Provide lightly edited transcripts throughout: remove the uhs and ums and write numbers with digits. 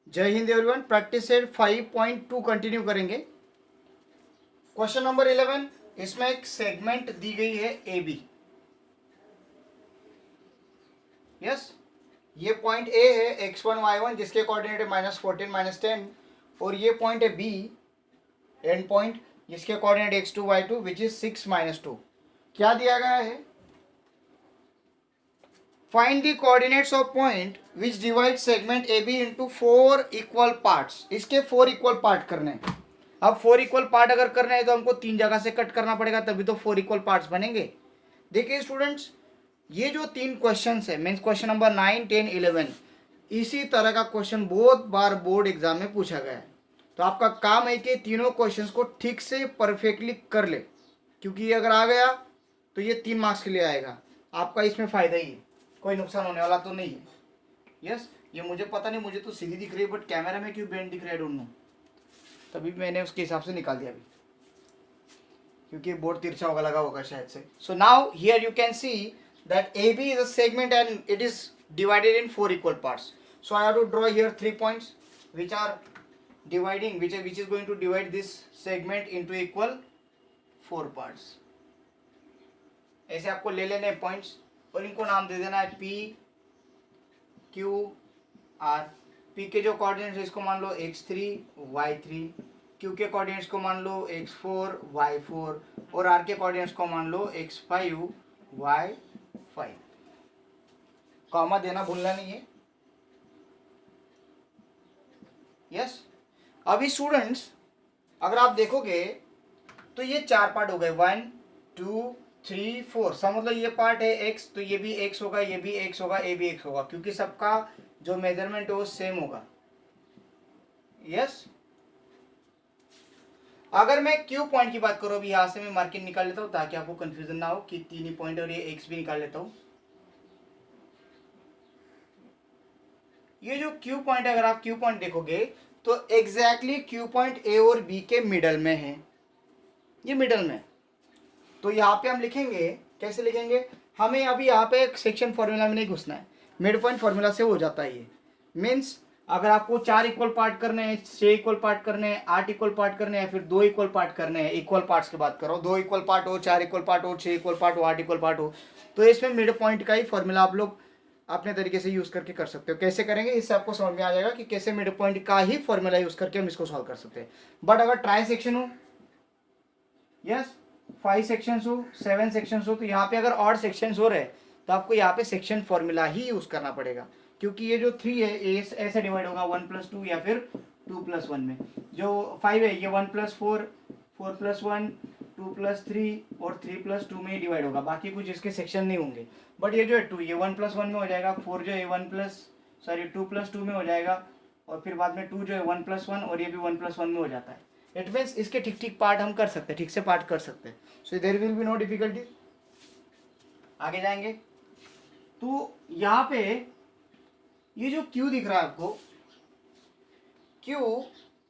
जय Hind everyone. Practice set 5.2 continue करेंगे। Question number 11, इसमें एक सेगमेंट दी गई है ए बी। यस, ये पॉइंट ए है x1 y1 जिसके कोऑर्डिनेट है -14 -10, और ये पॉइंट है बी एंड पॉइंट जिसके coordinate x2 y2 which is 6 -2। क्या दिया गया है? Find the coordinates of point which divide segment A B into 4 equal parts. इसके 4 इक्वल पार्ट करने हैं। अब 4 इक्वल पार्ट अगर करने हैं तो हमको 3 जगह से कट करना पड़ेगा, तभी तो 4 इक्वल पार्ट्स बनेंगे। देखिए स्टूडेंट्स, ये जो 3 क्वेश्चन है मीन्स क्वेश्चन नंबर 9, 10, 11, इसी तरह का क्वेश्चन बहुत बार बोर्ड एग्जाम में पूछा गया है। तो आपका काम है कि तीनों क्वेश्चंस को ठीक से परफेक्टली कर ले, क्योंकि ये अगर आ गया तो ये 3 मार्क्स के लिए आएगा। आपका इसमें फायदा ही है, कोई नुकसान होने वाला तो नहीं है। यस, ये मुझे पता नहीं, मुझे तो सीधी दिख रही है, बट कैमरा में क्यों बेंड दिख रहा है डोंट नो, तभी मैंने उसके हिसाब से निकाल दिया अभी, क्योंकि बोर्ड तिरछा होगा लगा होगा शायद से। So now here you can see that A B is a segment and it is divided in 4 equal parts. So I have to draw here 3 points which are dividing, which is going to divide this segment into equal 4 parts. ऐसे आपको ले लेने हैं points और इनको नाम दे देना है P, Q, R। P के जो कोऑर्डिनेट्स है इसको मान लो x3, y3, Q के कोऑर्डिनेट्स को मान लो x4, y4 और R के कोऑर्डिनेट्स को मान लो x5, y5। कॉमा देना भूलना नहीं है। यस, अभी स्टूडेंट्स अगर आप देखोगे तो ये 4 पार्ट हो गए, 1 2 3 4। सा मतलब ये पार्ट है x, तो ये भी x होगा, ये भी x होगा, ये भी x होगा, क्योंकि सबका जो मेजरमेंट है वो सेम होगा। यस, अगर मैं Q पॉइंट की बात करूं, अभी यहां से मैं मार्किंग निकाल लेता हूं ताकि आपको कंफ्यूजन ना हो कि 3 ही पॉइंट और ये x भी निकाल लेता हूं। ये जो Q पॉइंट है, अगर आप Q पॉइंट देखोगे तो एग्जैक्टली Q पॉइंट A और B के मिडल में है, ये मिडल में। तो यहाँ पे हम लिखेंगे, कैसे लिखेंगे? हमें अभी यहाँ पे एक सेक्शन फॉर्मूला में नहीं घुसना है, मिड पॉइंट फॉर्मूला से हो जाता है ये। मीन्स अगर आपको 4 इक्वल पार्ट करने हैं, 6 इक्वल पार्ट करने हैं, 8 इक्वल पार्ट करने हैं, फिर 2 इक्वल पार्ट करने हैं, इक्वल पार्ट्स की बात करो, 2 इक्वल पार्ट हो, 4 इक्वल पार्ट हो, 6 इक्वल पार्ट हो, 8 इक्वल पार्ट हो, तो इसमें मिड पॉइंट का ही फॉर्मूला आप लोग अपने तरीके से यूज करके कर सकते हो। कैसे करेंगे इससे आपको समझ में आ जाएगा कि कैसे मिड पॉइंट का ही फॉर्मूला यूज करके हम इसको सॉल्व कर सकते हैं। बट अगर ट्राई सेक्शन हो, यस 5 सेक्शंस हो, 7 सेक्शंस हो, तो यहाँ पे अगर ऑड सेक्शंस हो रहे तो आपको यहाँ पे सेक्शन फॉर्मूला ही यूज करना पड़ेगा, क्योंकि ये जो 3 है ये ऐसे डिवाइड होगा 1+2 या फिर 2+1 में। जो 5 है ये 1+4, 4+1, 2+3 और 3+2 में ही डिवाइड होगा, बाकी कुछ इसके सेक्शन नहीं होंगे। बट ये जो है 2 ये 1+1 में हो जाएगा, 4 जो है 2+2 में हो जाएगा, और फिर बाद में 2 जो है 1+1 और ये भी 1+1 में हो जाता है। इट मीन्स इसके ठीक ठीक पार्ट हम कर सकते हैं, ठीक से पार्ट कर सकते हैं। So there will be no difficulty. आगे जाएंगे तो यहाँ पे ये जो Q दिख रहा है आपको, Q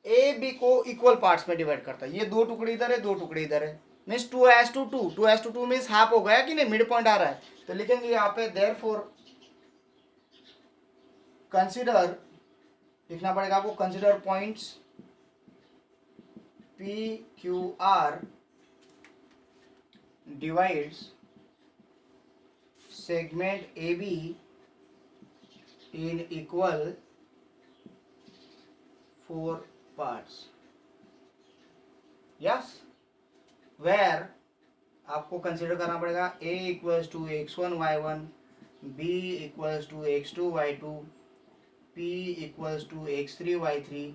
ए बी को इक्वल पार्ट्स में डिवाइड करता है। ये 2 टुकड़े इधर है, 2 टुकड़े इधर है, मीन्स 2:2, 2:2 मीन्स हाफ हो गया कि नहीं, मिड पॉइंट आ रहा है। तो लिखेंगे यहाँ पे देयरफॉर कंसिडर, लिखना पड़ेगा आपको, consider points P Q R divides segment AB in equal 4 parts. Yes, where आपको कंसिडर करना पड़ेगा A equals to x1 y1, B equals to x2 y2, P equals to x3 y3,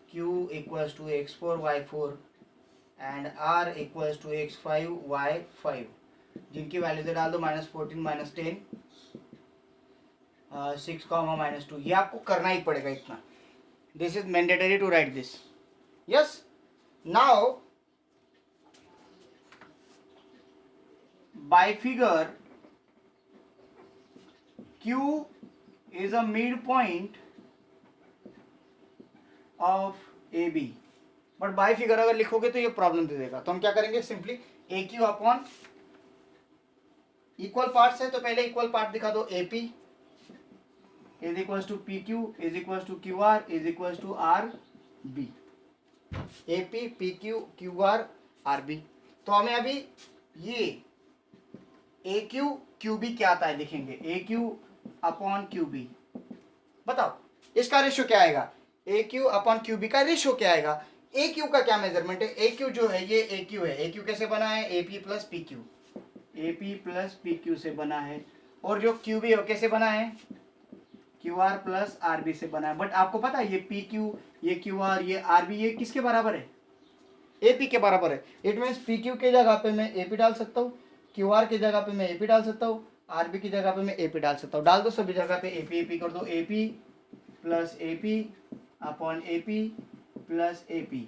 Q equals to x4 y4 and R equals to x5 y5, जिनकी value से डाल दो -14 -10 6, -2। ये आपको करना ही पड़ेगा इतना। This is mandatory to write this. Yes, now by figure Q is a midpoint of AB, but by figure अगर लिखोगे तो ये प्रॉब्लम दे देगा। तो हम क्या करेंगे, simply AQ upon equal parts है तो पहले इक्वल पार्ट दिखा दो AP, is equal to P Q is equal to Q R is equal to R B. A P P Q Q R R B. तो हमें अभी ये ए Q Q B क्या आता है लिखेंगे, ए क्यू अपॉन क्यू बी। बताओ इसका रेशियो क्या आएगा, ए क्यू अपॉन क्यू बी का रेशियो क्या आएगा। ए क्यू का क्या मेजरमेंट है, ए क्यू जो है ये ए क्यू है, ए क्यू कैसे बना है, ए पी प्लस पी क्यू, ए पी प्लस पी क्यू से बना है। और जो क्यू बी है कैसे बना है, Q R plus R B से बना है। बट आपको पता है ये पी क्यू, ये क्यू आर, ये आर बी, ये किसके बराबर है, ए पी के बराबर है। इट मीन्स पी क्यू के जगह पे मैं ए पी डाल सकता हूँ, क्यू आर की जगह पे मैं ए पी डाल सकता हूँ, आर बी की जगह पे मैं ए पी डाल सकता हूँ। डाल दो सभी जगह पे ए पी कर दो, ए P plus A P upon A P plus A P,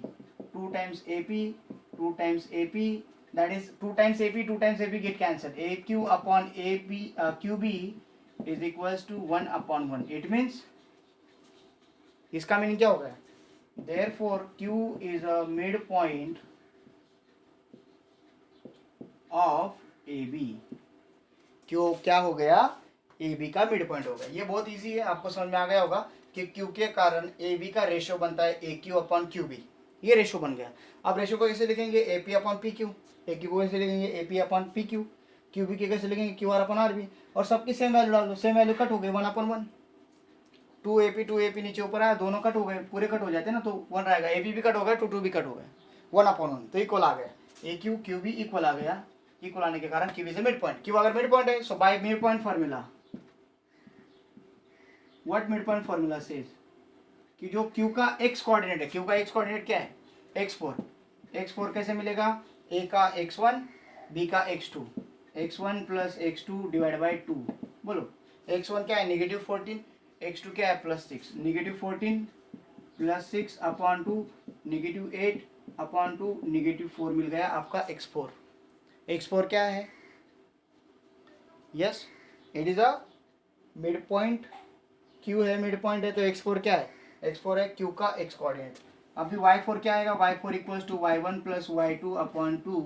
2 times AP 2 times AP, that is 2 times AP get cancelled, AQ upon AP QB is equals to 1 upon 1। it means इसका meaning क्या होगा, therefore Q is a midpoint of AB। Q क्या हो गया, AB का mid point हो गया। ये बहुत इजी है, आपको समझ में आ गया होगा कि Q के कारण AB का रेशियो बनता है AQ अपॉन QB। ये रेशियो बन गया। अब रेशियो को कैसे लिखेंगे, A P upon P Q, A Q को कैसे लिखेंगे A P upon P Q, Q B के कैसे लिखेंगे Q R upon R B. और सबकी सेम वैल्यू डाल दो, सेम वैल्यू कट हो गई 1 अपॉन 1, 2 ए पी नीचे ऊपर आया, दोनों कट हो गए, पूरे कट हो जाते हैं ना, तो 1 रहेगा, ए पी भी कट हो गया, 2 भी कट हो गए, 1 अपॉन 1, तो इक्वल आ गया, A Q Q B equal आ गया। इक्वल आने के कारण क्यू बी से मिड पॉइंट, क्यू अगर मिड पॉइंट है so by mid point formula, what mid point formula says कि जो क्यू का एक्स कोऑर्डिनेट है, क्यू का एक्स कोऑर्डिनेट क्या है, x4, x4 कैसे मिलेगा, a का x1 b का x2, x1 plus x2 divide by 2। बोलो x1 क्या है -14, x2 क्या है +6, -14 +6 अपॉन 2 -8 अपॉन 2 -4 मिल गया आपका x4। x4 क्या है, yes it is a mid point, q है मिड पॉइंट है, तो x4 क्या है, x4 है q का x कोऑर्डिनेट। अभी y4 क्या आएगा, y4 equals to y1 plus y2 upon 2,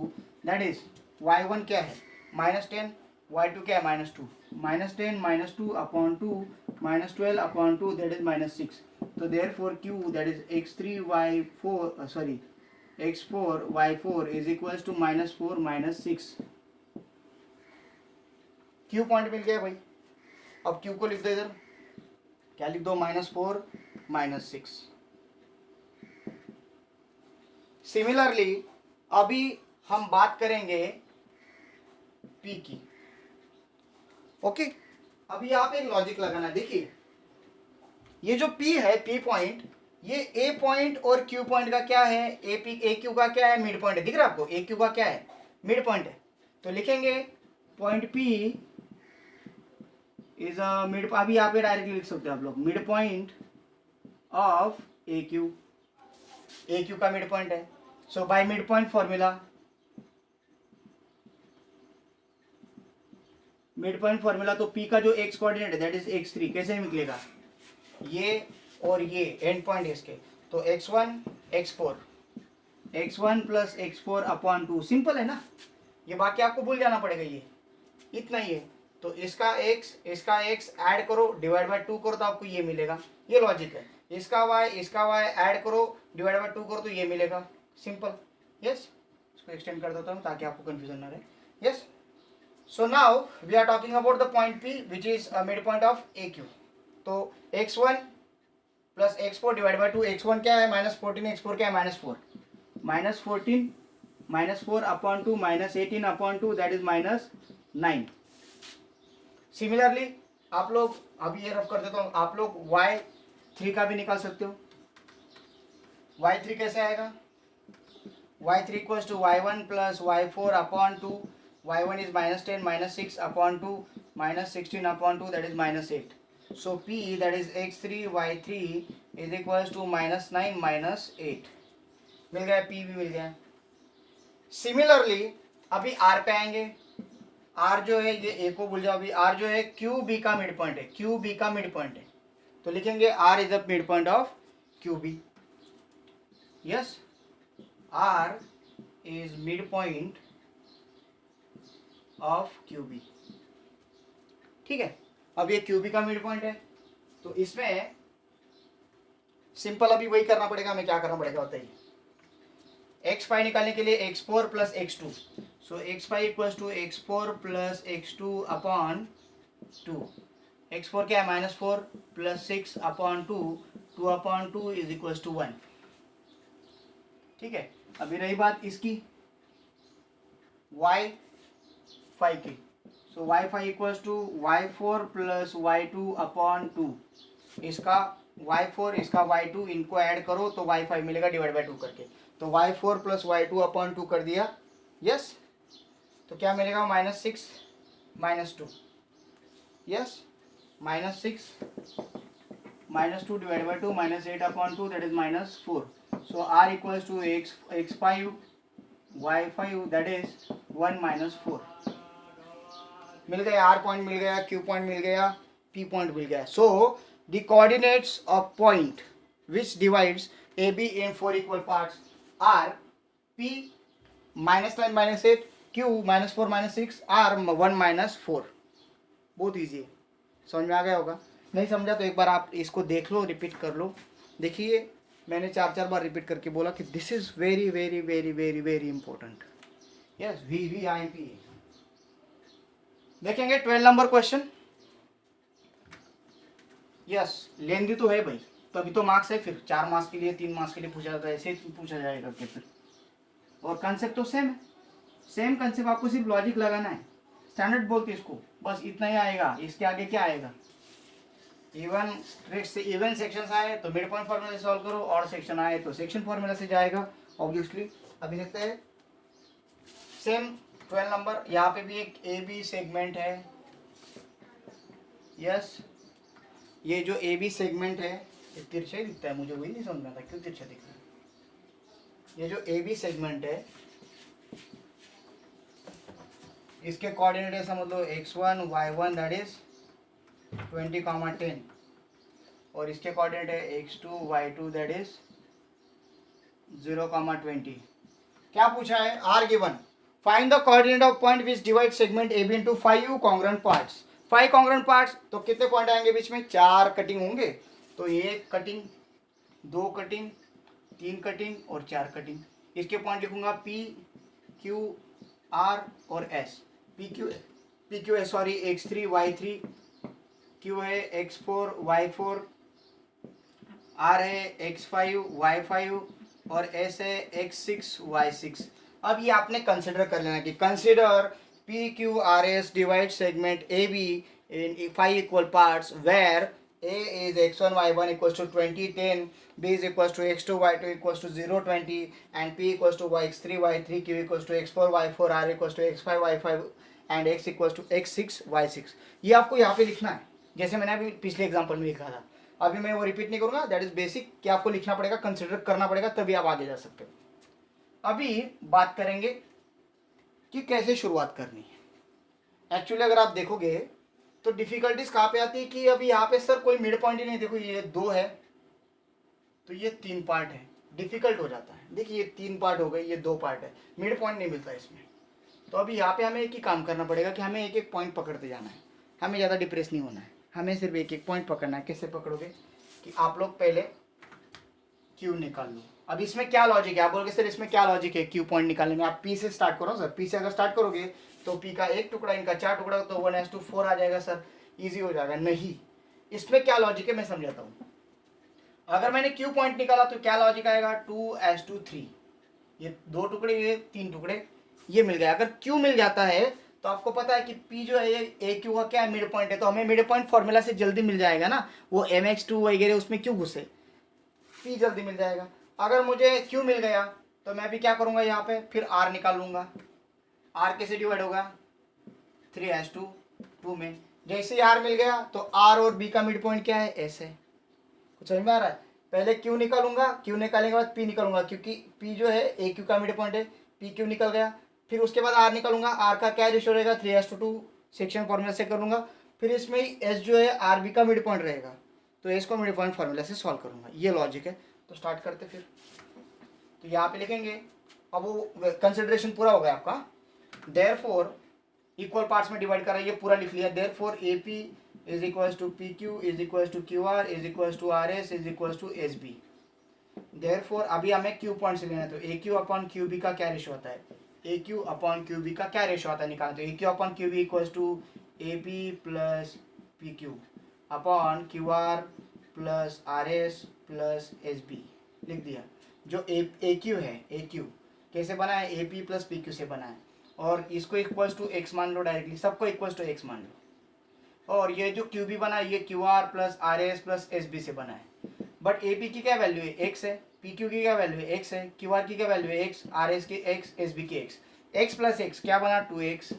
that is y1 क्या है -10, y2 क्या है -2, -10 -2 अपॉन 2 -12 अपॉन 2 दैट इज -6। तो therefore q that is x4 y4 is equals to -4 -6। q point मिल गया भाई। अब q को लिख दो इधर, क्या लिख दो, -4 -6। सिमिलरली अभी हम बात करेंगे P की। ओके अभी आप एक लॉजिक लगाना, देखिए ये जो P है, P पॉइंट, ये A पॉइंट और Q पॉइंट का क्या है, ए क्यू का क्या है, मिड पॉइंट है, दिख रहा है आपको, ए क्यू का क्या है, मिड पॉइंट है। तो लिखेंगे point P is a mid, अभी यहाँ पे डायरेक्टली लिख सकते हो आप लोग, mid point of A Q का मिड पॉइंट है। So by mid point formula, mid point formula, तो P का जो x कोऑर्डिनेट है दैट इज x3, कैसे निकलेगा, ये और ये एंड पॉइंट है इसके, तो x1 x4 plus x4 upon 2, simple है ना, ये बाकी आपको भूल जाना पड़ेगा, ये इतना ही है। तो इसका x ऐड करो डिवाइड बाय 2 करो तो आपको ये मिलेगा, ये लॉजिक है। इसका y ऐड करो डिवाइड बाय 2 करो तो ये मिलेगा, सिंपल। यस इसको एक्सटेंड कर देता हूँ ताकि आपको कंफ्यूजन ना रहे। Yes so now we are talking about the point P which is mid point of AQ। तो x1 plus x4 divide by 2, x1 क्या है -14, x4 क्या है -4, -14 -4 upon 2 -18 upon 2 that is -9। Similarly आप लोग, अभी ये रफ कर देता हूँ, आप लोग y3 का भी निकाल सकते हो। y3 कैसे आएगा, y3 equals to y1 plus y4 upon 2, y1 is -10 -6 upon 2 -16 upon 2 that is -8. So P that is x3 y3 is equals to -9 -8 मिल गया, P भी मिल गया। सिमिलरली अभी R पे आएंगे, R जो है ये A को भूल जाओ, अभी R जो है QB का मिड पॉइंट है, QB का मिड पॉइंट है, तो लिखेंगे R is the mid point of QB। Yes R is midpoint of QB, ठीक है। अब ये QB का मिड पॉइंट है, तो इसमें सिंपल अभी वही करना पड़ेगा, हमें क्या करना पड़ेगा बताइए। x5 निकालने के लिए x4 प्लस x2, सो x5 equals to x4 plus x2 upon 2। x4 क्या है -4 plus 6 upon 2, 2 upon 2 is equals to 1। ठीक है, अभी रही बात इसकी y5 की, सो y5 equals to y4 plus y2 upon 2। इसका y4 इसका y2 इनको ऐड करो तो y5 मिलेगा डिवाइड बाय 2 करके, तो y4 प्लस y2 अपॉन 2 कर दिया, यस। तो क्या मिलेगा -6 -2, yes, -6 -2 divide by 2 -8 upon 2 that is -4। सो r equals to x5 y5 that is 1 -4। मिल गया, r पॉइंट मिल गया, q पॉइंट मिल गया, p पॉइंट मिल गया। So the coordinates of point which divides AB in 4 equal parts are p -9 -8, q -4 -6, r 1 -4। बहुत ईजी है, समझ में आ गया होगा। नहीं समझा तो एक बार आप इसको देख लो, रिपीट कर लो। देखिए मैंने 4 बार रिपीट करके बोला कि this is very very very very very important. Yes, VVIP। देखेंगे 12 नंबर क्वेश्चन। यस, लेंदी तो है भाई, तो अभी तो मार्क्स है, फिर 4 मार्क्स के लिए 3 मार्क्स के लिए पूछा जाता है, ऐसे ही पूछा जाएगा कि फिर। और कंसेप्ट तो सेम है, सेम कंसेप्ट, आपको सिर्फ लॉजिक लगाना है। स्टैंडर्ड बोलते हैं इसको, बस इतना ही आएगा, इसके आगे क्या आएगा। इवन सेक्शंस आए तो मिड पॉइंट फार्मूला से सॉल्व करो, और सेक्शन आए तो सेक्शन फार्मूला से जाएगा ऑब्वियसली। अभी देखते हैं सेम 12 नंबर, यहाँ पे भी एक AB सेगमेंट है। यस, ये जो AB सेगमेंट है ये तिरछा ही दिखता है, मुझे वही नहीं समझ में आता क्यों तिरछा दिख रहा है। ये जो AB सेगमेंट है इसके कोऑर्डिनेट है समझ लो x1 y1 दैट इज 20, 10, और इसके कोऑर्डिनेट है x2 y2 दैट इज 0, 20। क्या पूछा है, are given, find the coordinate of point which divide segment AB into 5 congruent parts. 5 congruent parts, तो कितने पॉइंट आएंगे बीच में, 4 कटिंग होंगे, तो 1 कटिंग, 2 कटिंग, 3 कटिंग और 4 कटिंग। इसके पॉइंट लिखूंगा P Q R और S। PQ है सॉरी x3 y3, Q है x4 y4, R है x5 y5 और S है x6 y6। अब ये आपने कंसिडर कर लेना कि consider PQRS divide segment AB in 5 equal parts where A is x1 y1 equals to 20, 10, B is equals to x2 y2 equals to 0, 20, and P equals to x3 y3, Q equals to x4 y4, R equals to x5 y5 and X equals to x6 y6। ये आपको यहाँ पे लिखना है, जैसे मैंने अभी पिछले एग्जाम्पल में लिखा था। अभी मैं वो रिपीट नहीं करूँगा, दैट इज बेसिक कि आपको लिखना पड़ेगा, कंसिडर करना पड़ेगा, तभी आप आगे जा सकते हो। अभी बात करेंगे कि कैसे शुरुआत करनी है। एक्चुअली अगर आप देखोगे तो डिफिकल्टीज कहाँ पे आती है कि अभी यहाँ पे सर कोई मिड पॉइंट ही नहीं, देखो ये 2 है तो ये 3 पार्ट है, डिफिकल्ट हो जाता है। देखिए ये 3 पार्ट हो गए, ये 2 पार्ट है, मिड पॉइंट नहीं मिलता इसमें। तो अभी यहाँ पे हमें एक ही काम करना पड़ेगा कि हमें एक एक पॉइंट पकड़ते जाना है, हमें ज़्यादा डिप्रेस नहीं होना है, हमें सिर्फ एक एक पॉइंट पकड़ना है। कैसे पकड़ोगे कि आप लोग पहले क्यू निकाल लो। अब इसमें क्या लॉजिक है, आप बोलोगे सर इसमें क्या लॉजिक है क्यू पॉइंट निकालने में। आप पी से स्टार्ट करो सर, पी से अगर स्टार्ट करोगे तो पी का 1 टुकड़ा, इनका 4 टुकड़ा, तो 1:4 आ जाएगा सर, ईजी हो जाएगा। नहीं, इसमें क्या लॉजिक है मैं समझाता हूँ। अगर मैंने क्यू पॉइंट निकाला तो क्या लॉजिक आएगा, 2:3, ये 2 टुकड़े, ये 3 टुकड़े, ये मिल गया। अगर क्यू मिल जाता है तो आपको पता है कि पी जो है ये ए क्यू का क्या है, मिड पॉइंट है, तो हमें मिड पॉइंट फॉर्मूला से जल्दी मिल जाएगा ना, वो mx2 वगैरह उसमें क्यों घुसे, पी जल्दी मिल जाएगा। अगर मुझे क्यू मिल गया तो मैं भी क्या करूँगा, यहाँ पे फिर आर निकाल लूँगा। आर कैसे डिवाइड होगा, 3:2 में। जैसे आर मिल गया तो आर और बी का मिड पॉइंट क्या है, एस है। कुछ समझ में आ रहा है। पहले क्यू निकालूंगा, क्यू निकालने के बाद पी निकालूंगा, क्योंकि पी जो है ए क्यू का मिड पॉइंट है, पी क्यू निकल गया। फिर उसके बाद आर निकालूंगा, आर का क्या रेशियो रहेगा, 3:2 सेक्शन फॉर्मूला से कर लूंगा। फिर इसमें एस जो है आर बी का मिड पॉइंट रहेगा, तो एस को मिड पॉइंट फॉर्मूला से सॉल्व करूंगा। ये लॉजिक है। तो स्टार्ट करते फिर, तो यहाँ पे लिखेंगे। अब वो कंसिडरेशन पूरा हो गया आपका। देयरफॉर इक्वल पार्ट्स में डिवाइड कर रहा है, ये पूरा लिख लिया। Therefore A P is equals to P Q is equals to Q R is equals to R S is equals to S B. Therefore अभी हमें क्यू पॉइंट से लेना है, तो A Q upon Q B का क्या ratio होता है, A Q upon Q B का क्या रेशियो आता है निकालना। तो A Q upon Q B equals to A P plus P Q upon Q R plus R S plus S B लिख दिया। जो ए क्यू है, ए क्यू कैसे बना है, ए पी प्लस पी क्यू से बना है, और इसको इक्वल्स टू एक्स मान लो डायरेक्टली, सबको इक्वल्स टू एक्स मान लो। और ये जो क्यू बी बना है ये Q R plus R S plus S B से बना है। बट ए पी की क्या वैल्यू है, एक्स है, पी क्यू की क्या वैल्यू है, एक्स है, क्यू आर की क्या वैल्यू है, एक्स, आर एस की एक्स, एस बी की एक्स। एक्स प्लस एक्स क्या बना, 2x,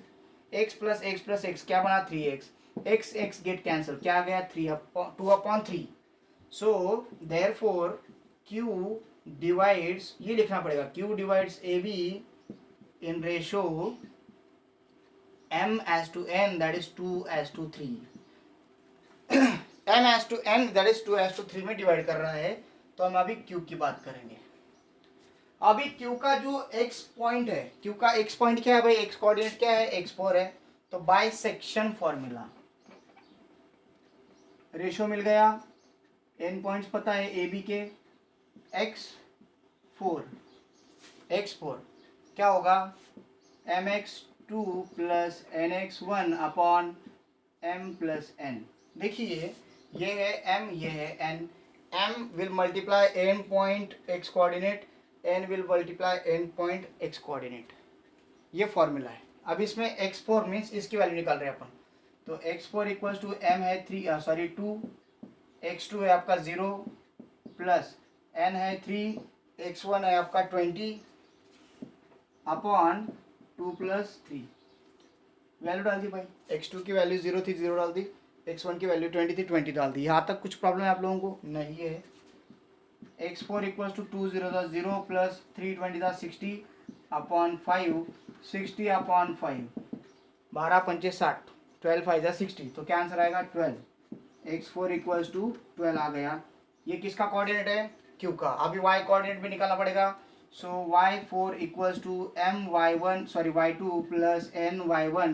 एक्स प्लस एक्स क्या बना, 3x, x x get cancel, क्या आ गया, 2/3। सो देयरफॉर q डिवाइड्स, ये लिखना पड़ेगा, q divides A be in ratio m/n, that is 2:3। m/n that is 2:3 में डिवाइड कर रहा है। तो हम अभी q की बात करेंगे। अभी q का जो x पॉइंट है, q का x पॉइंट क्या है भाई, x कोऑर्डिनेट क्या है, x4 है। तो बाय सेक्शन फॉर्मूला रेशियो मिल गया, n पॉइंट्स पता है ए बी के, x4 क्या होगा, mx2 plus nx1 upon m plus n। देखिए ये है m, ये है n, m will multiply n point x coordinate, n will multiply n point x coordinate, ये फॉर्मूला है। अब इसमें x4 मीन्स इसकी वैल्यू निकाल रहे हैं अपन। तो x4 इक्वल्स टू m है 2, x2 है आपका 0 प्लस n है 3, x1 है आपका 20 अपॉन 2 प्लस 3। वैल्यू डाल दी भाई, x2 की वैल्यू 0 थी, 0 डाल दी, x1 की वैल्यू 20 थी, 20 डाल दी। यहाँ तक कुछ प्रॉब्लम है आप लोगों को, नहीं है। x4 इक्वल्स टू 2 0 था 0 प्लस 3 20 था 60 अपॉन 5, 60 अपॉन 5, 12 पंचे 60, 12 5 60, तो क्या आंसर आएगा 12। x4 इक्वल्स टू 12 आ गया। ये किसका कोऑर्डिनेट है, q का। अभी y कोऑर्डिनेट भी निकालना पड़ेगा। So y4 equals to y2 plus ny1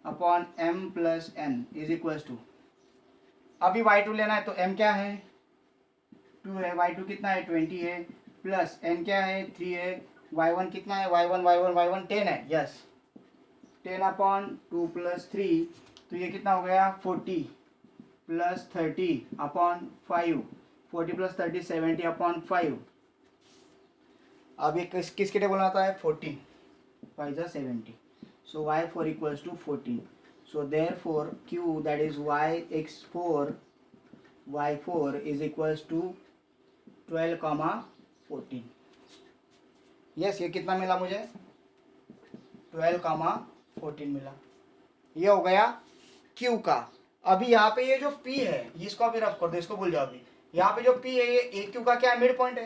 upon m plus n is equals to, अभी y2 लेना है तो m क्या है, 2 है, y2 कितना है 20 है, प्लस n क्या है 3 है, y1 कितना है, y1 10 है, यस 10 अपॉन 2 प्लस 3, तो ये कितना हो गया 40 प्लस 30 अपॉन 5, 40 प्लस 30 70 अपॉन 5। अब ये किसके टेबल आता है, 14, 5 जा 70, so y4 equals to 14। So therefore q that is y4 is equals to 12,14। Yes, ये कितना मिला मुझे, 12,14 मिला। ये हो गया Q का। अभी यहाँ पे ये जो P है इसको अभी रफ कर दो, इसको भूल जाओ। अभी यहाँ पे जो P है ये AQ का क्या है, मिड पॉइंट है।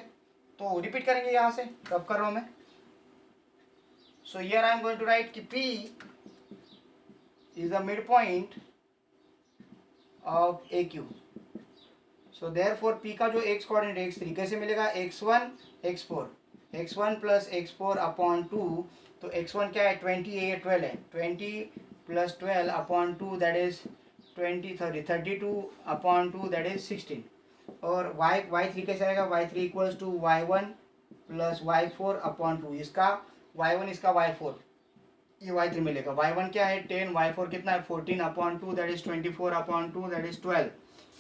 तो रिपीट करेंगे, यहाँ से रफ कर रहा हूँ मैं। So here I am going to write कि P is the mid point of AQ। So therefore P का जो x कोऑर्डिनेट x3 कैसे मिलेगा, x1 प्लस x4 अपॉन 2, तो x1 क्या है 20 है, 12 है, 20 plus 12 upon 2 that is 32 upon 2 that is 16। और y3 कैसे आएगा, y3 equals to y1 plus y4 upon 2, इसका y1 इसका y4, ये y3 मिलेगा। y1 क्या है 10, y4 कितना है 14 upon 2 that is 24 upon 2 that is 12।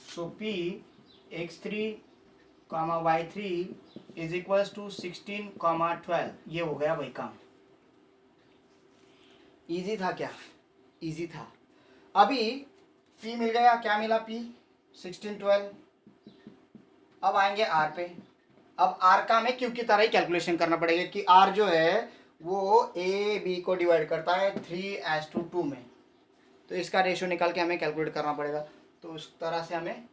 So p x3 y3 is equals to 16 12। ये हो गया भाई काम। इजी था क्या, इजी था। अभी p मिल गया, क्या मिला p 16 12। अब आएंगे r पे। अब r का हमें q की तरह ही कैलकुलेशन करना पड़ेगा कि r जो है वो a b को डिवाइड करता है 3:2 में। तो इसका रेशियो निकाल के हमें कैलकुलेट करना पड़ेगा। तो उस तरह से हमें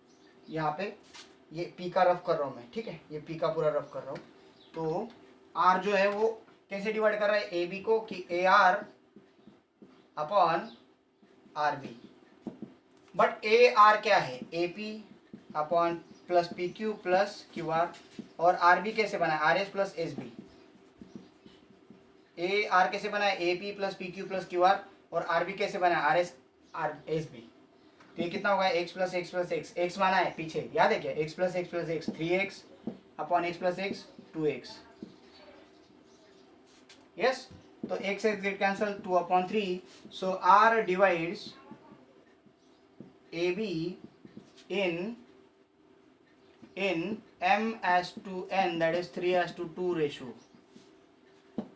यहाँ पे ये p का रफ कर रहा हूँ मैं, ठीक है, ये p का पूरा रफ कर रहा हूँ। तो r जो है वो कैसे डिवाइड कर रहा है a b को, कि AR upon RB। But AR क्या है, AP upon plus PQ plus QR, और RB कैसे बना है, RS प्लस SB। AR कैसे बना है, AP plus PQ plus QR, और आर बी कैसे बना, आर एस बी। तो ये कितना होगा, x plus x plus x, x माना है पीछे, याद है क्या, x plus x 3x upon x plus x 2x, yes. तो x x get cancel, 2/3, so R divides A B in m/n, that is 3/2 ratio,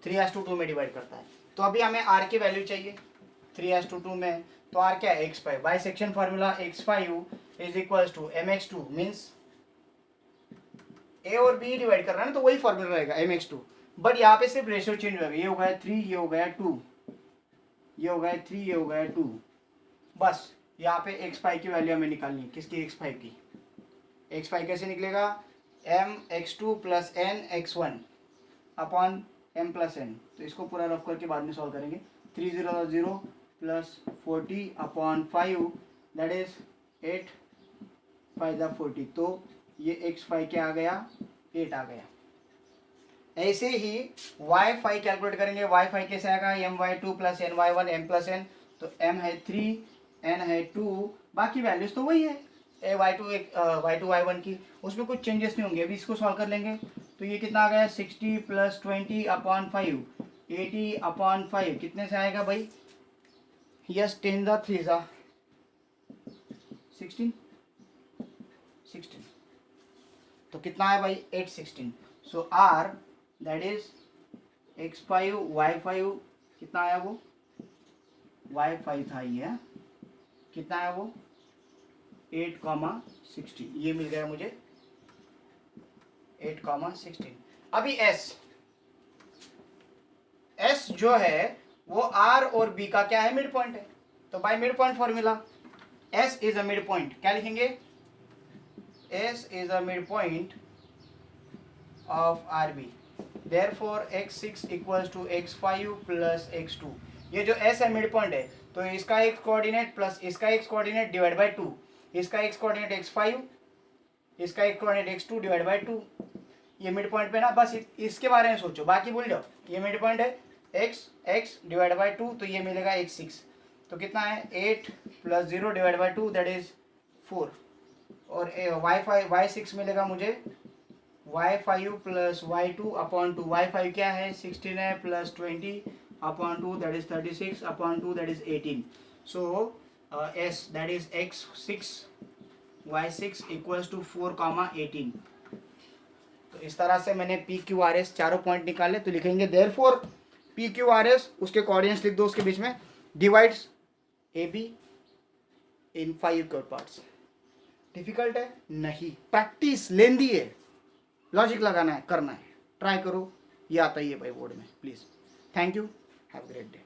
3/2 में डिवाइड करता है। तो अभी हमें r की वैल्यू चाहिए 3/2 में, तो r क्या है, x5, by section formula x5 is equal to mx2, means a और b डिवाइड कर रहा है ना, तो वही फार्मूला रहेगा mx2, बट यहाँ पे सिर्फ रेशियो चेंज हो गया, ये हो गया 3, ये हो गया 2, ये हो गया 3, ये हो गया 2, बस यहाँ पे x5 की वैल्यू हमें निकालनी है, किसकी, x5 की। x5 कैसे निकलेगा, mx2 plus n x1 upon m plus n, तो इसको पूरा रफ करके बाद में सॉल्व करेंगे। 300 प्लस 40 अपॉन 5, दैट इज 8 5 40, तो ये x5 क्या आ गया, 8 आ गया। ऐसे ही y5 कैलकुलेट करेंगे, y5 कैसे आएगा, my2 plus ny1 m plus n, तो m है 3, n है 2, बाकी वैल्यूज तो वही है, y2 y1 की, उसमें कुछ चेंजेस नहीं होंगे। अभी इसको सॉल्व कर लेंगे, तो ये कितना आ गया, 60 प्लस 20 अपॉन 5, 80 अपॉन 5, कितने से आएगा भाई, यस 10 दा 3 दा 16, तो कितना है भाई, 816। सो r that is x5 y5 कितना आया, वो y5 था ये, कितना है वो 8,60, ये मिल गया मुझे 8,16। अभी s जो है वो r और b का क्या है, मिड पॉइंट है, तो by mid point formula s is a mid point, क्या लिखेंगे, s is a mid point of rb, therefore x6 equals to x5 plus x2। ये जो s है मिड पॉइंट है, तो इसका x कोऑर्डिनेट प्लस इसका x कोऑर्डिनेट डिवाइड बाय 2, इसका x कोऑर्डिनेट x5, इसका x coordinate x2 divide by 2, ये मिड पॉइंट पे ना, बस इसके बारे में सोचो, बाकी भूल जाओ। ये मिड पॉइंट है, x डिवाइड बाय 2, तो ये मिलेगा x6, तो कितना है 8 plus 0 divide by 2, that is 4, और y6 मिलेगा मुझे y5 plus y2 upon 2, y5 क्या है 16 है, plus 20 upon 2, that is 36 upon 2, that is 18. So s, that is x6 y6 equals to 4,18। तो इस तरह से मैंने पी क्यू आर एस चारों पॉइंट निकाले, तो लिखेंगे therefore P Q R S, उसके कोऑर्डिनेट्स लिख दो उसके बीच में, divides A be in 5 equal parts. Difficult है नहीं, प्रैक्टिस लेंदी है, लॉजिक लगाना है, करना है, ट्राई करो, ये आता ही है भाई बोर्ड में, please. Thank you, have a great day.